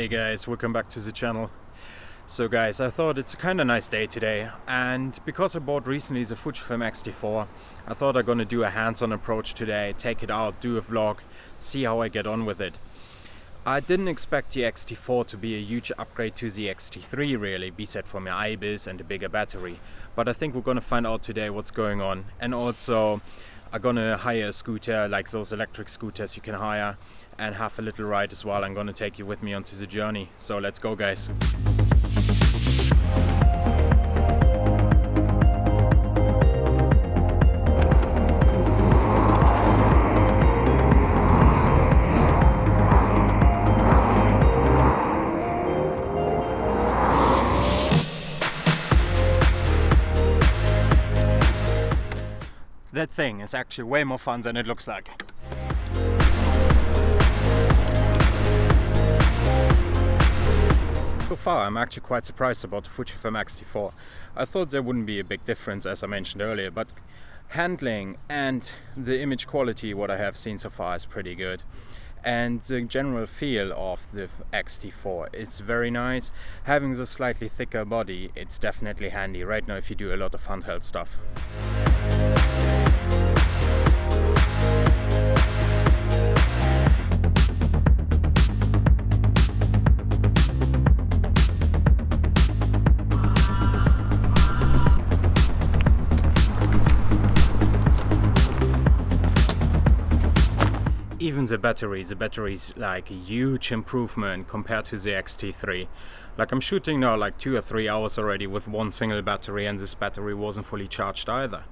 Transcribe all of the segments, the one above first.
Hey guys, welcome back to the channel. So guys, I thought it's a kind of nice day today, and because I bought recently the Fujifilm X-T4, I thought I'm gonna do a hands-on approach today, take it out, do a vlog, see how I get on with it. I didn't expect the X-T4 to be a huge upgrade to the X-T3 really, besides for my IBIS and a bigger battery. But I think we're gonna find out today what's going on, and also I'm gonna hire a scooter, like those electric scooters you can hire, and have a little ride as well. I'm gonna take you with me onto the journey. So let's go guys. That thing is actually way more fun than it looks like. So far I'm actually quite surprised about the Fujifilm X-T4. I thought there wouldn't be a big difference, as I mentioned earlier, but handling and the image quality what I have seen so far is pretty good. And the general feel of the X-T4 is very nice. Having the slightly thicker body, it's definitely handy right now if you do a lot of handheld stuff. Even the battery's like a huge improvement compared to the X-T3. Like I'm shooting now like 2 or 3 hours already with one single battery, and this battery wasn't fully charged either.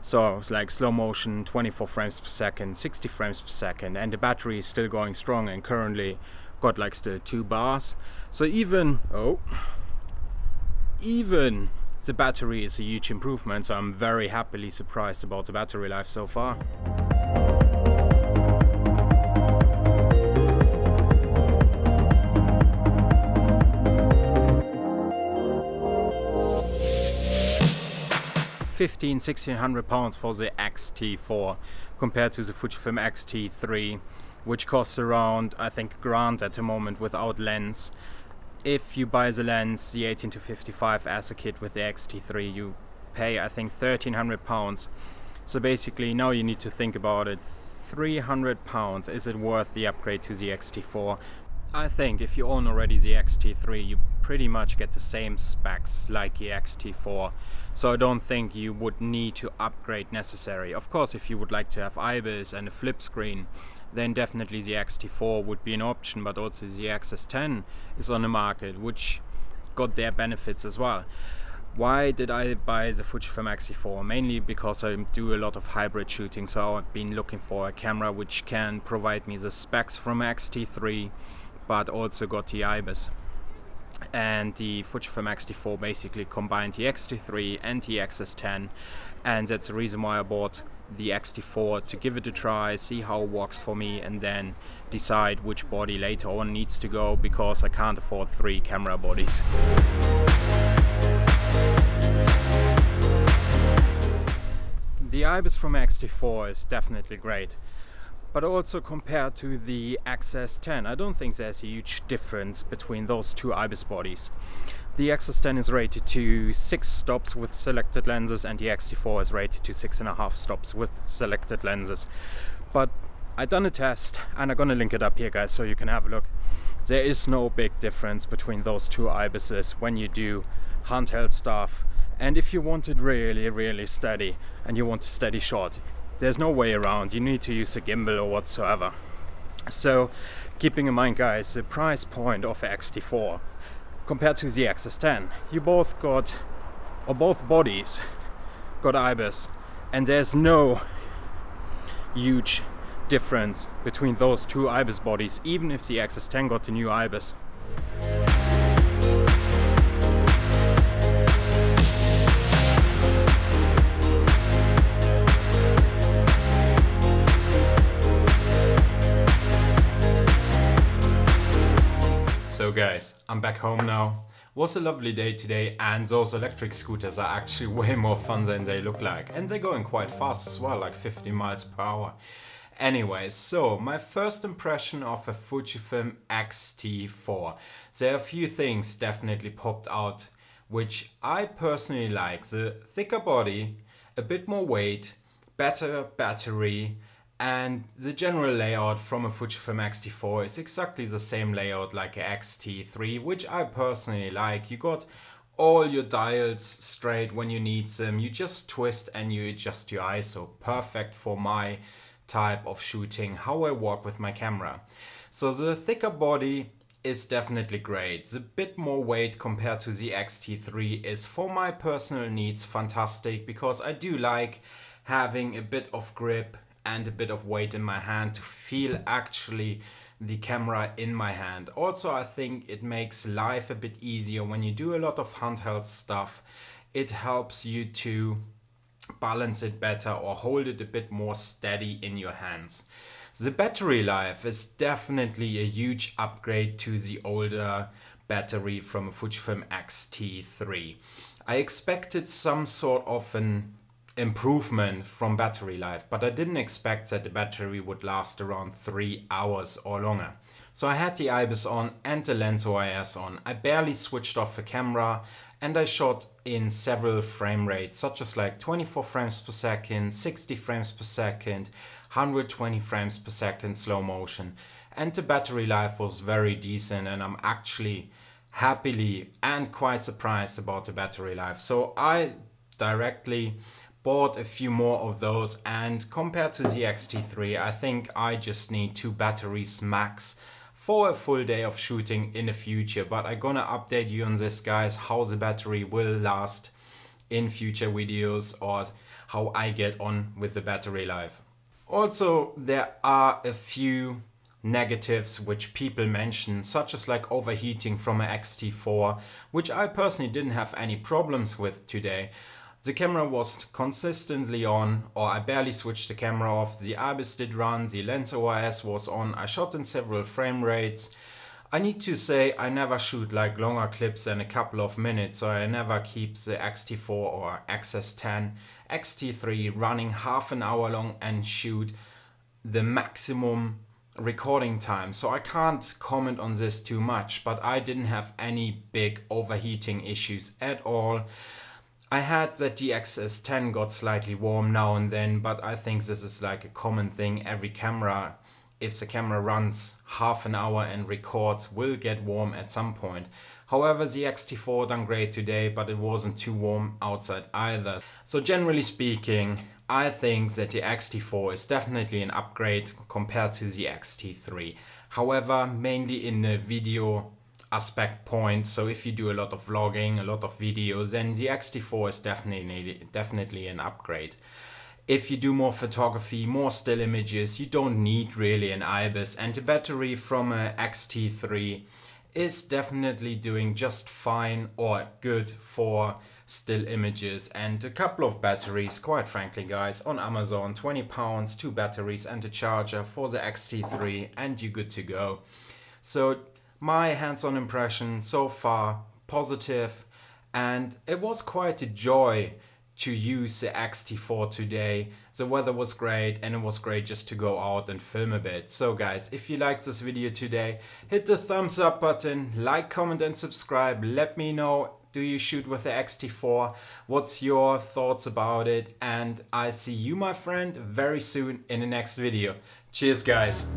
So it's like slow motion, 24 frames per second, 60 frames per second, and the battery is still going strong and currently got like still 2 bars. So even the battery is a huge improvement, so I'm very happily surprised about the battery life so far. £1,600 for the X-T4 compared to the Fujifilm X-T3, which costs around I think £1,000 at the moment without lens. If you buy the lens, the 18-55 as a kit with the X-T3, you pay I think £1,300. So basically now you need to think about it. £300, is it worth the upgrade to the X-T4? I think if you own already the X-T3, you pretty much get the same specs like the X-T4, so I don't think you would need to upgrade necessary. Of course, if you would like to have IBIS and a flip screen, then definitely the X-T4 would be an option, but also the XS10 is on the market, which got their benefits as well. Why did I buy the Fujifilm X-T4? Mainly because I do a lot of hybrid shooting, so I've been looking for a camera which can provide me the specs from X-T3 but also got the IBIS. And the Fujifilm X-T4 basically combined the X-T3 and the XS10, and that's the reason why I bought the X-T4, to give it a try, see how it works for me, and then decide which body later on needs to go, because I can't afford 3 camera bodies. The IBIS from X-T4 is definitely great, but also compared to the XS10, I don't think there's a huge difference between those two IBIS bodies. The XS10 is rated to 6 stops with selected lenses, and the X-T4 is rated to 6.5 stops with selected lenses. But I done a test, and I'm gonna link it up here guys so you can have a look. There is no big difference between those two IBISes when you do handheld stuff, and if you want it really steady and you want a steady shot, there's no way around, you need to use a gimbal or whatsoever. So keeping in mind guys, the price point of X-T4 compared to the XS10, you both bodies got IBIS, and there's no huge difference between those two IBIS bodies, even if the XS10 got the new IBIS. So guys, I'm back home now. Was a lovely day today, and those electric scooters are actually way more fun than they look like, and they're going quite fast as well, like 50 miles per hour. Anyways, so my first impression of a Fujifilm X-T4. There are a few things definitely popped out, which I personally like. The thicker body, a bit more weight, better battery, and the general layout from a Fujifilm X-T4 is exactly the same layout like a X-T3, which I personally like. You got all your dials straight when you need them. You just twist and you adjust your ISO. Perfect for my type of shooting, how I work with my camera. So the thicker body is definitely great. The bit more weight compared to the X-T3 is for my personal needs fantastic, because I do like having a bit of grip and a bit of weight in my hand to feel actually the camera in my hand. Also, I think it makes life a bit easier when you do a lot of handheld stuff. It helps you to balance it better or hold it a bit more steady in your hands. The battery life is definitely a huge upgrade to the older battery from a Fujifilm X-T3. I expected some sort of an improvement from battery life, but I didn't expect that the battery would last around 3 hours or longer. So I had the IBIS on and the LensOIS on. I barely switched off the camera, and I shot in several frame rates, such as like 24 frames per second, 60 frames per second, 120 frames per second slow motion. And the battery life was very decent, and I'm actually happily and quite surprised about the battery life. So I directly bought a few more of those, and compared to the X-T3, I think I just need 2 batteries max for a full day of shooting in the future. But I'm gonna update you on this, guys, how the battery will last in future videos, or how I get on with the battery life. Also, there are a few negatives which people mention, such as like overheating from an X-T4, which I personally didn't have any problems with today. The camera was consistently on, or I barely switched the camera off. The IBIS did run, the LensOIS was on. I shot in several frame rates. I need to say I never shoot like longer clips than a couple of minutes, so I never keep the X-T4 or XS10, X-T3 running half an hour long and shoot the maximum recording time. So I can't comment on this too much, but I didn't have any big overheating issues at all. I had that the XS10 got slightly warm now and then, but I think this is like a common thing. Every camera, if the camera runs half an hour and records, will get warm at some point. However, the X-T4 done great today, but it wasn't too warm outside either. So generally speaking, I think that the X-T4 is definitely an upgrade compared to the X-T3. However, mainly in the video aspect point, so if you do a lot of vlogging, a lot of videos, then the X-T4 is definitely an upgrade. If you do more photography, more still images, you don't need really an IBIS, and the battery from a X-T3 is definitely doing just fine or good for still images. And a couple of batteries, quite frankly, guys, on Amazon, £20, 2 batteries and a charger for the X-T3, and you're good to go. So my hands-on impression so far, positive, and it was quite a joy to use the X-T4 today. The weather was great, and it was great just to go out and film a bit. So guys, if you liked this video today, hit the thumbs up button, like, comment and subscribe. Let me know, do you shoot with the X-T4? What's your thoughts about it? And I see you, my friend, very soon in the next video. Cheers, guys.